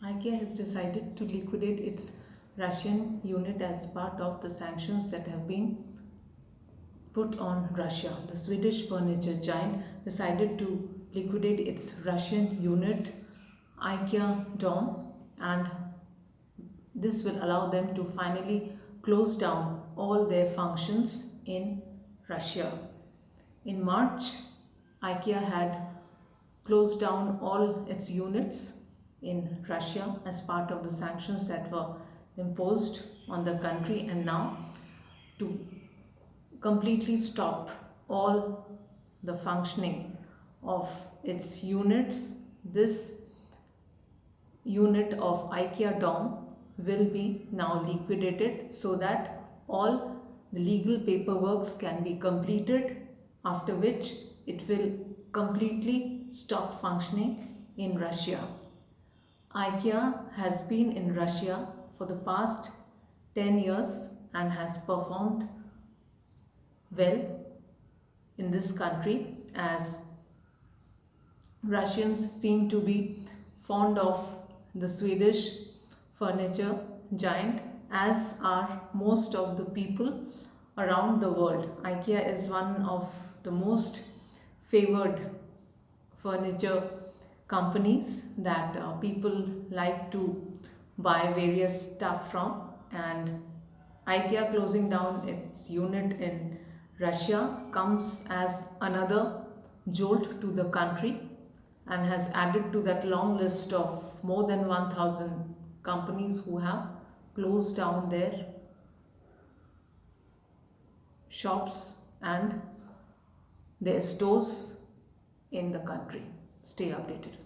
IKEA has decided to liquidate its Russian unit as part of the sanctions that have been put on Russia. The Swedish furniture giant decided to liquidate its Russian unit, IKEA Dom, and this will allow them to finally close down all their functions in Russia. In March, IKEA had closed down all its units in Russia as part of the sanctions that were imposed on the country, and now to completely stop all the functioning of its units, this unit of IKEA Dom will be now liquidated so that all the legal paperwork can be completed, after which it will completely stop functioning in Russia. IKEA has been in Russia for the past 10 years and has performed well in this country, as Russians seem to be fond of the Swedish furniture giant, as are most of the people around the world. IKEA is one of the most favored furniture companies that people like to buy various stuff from, and IKEA closing down its unit in Russia comes as another jolt to the country and has added to that long list of more than 1000 companies who have closed down their shops and their stores in the country. Stay updated.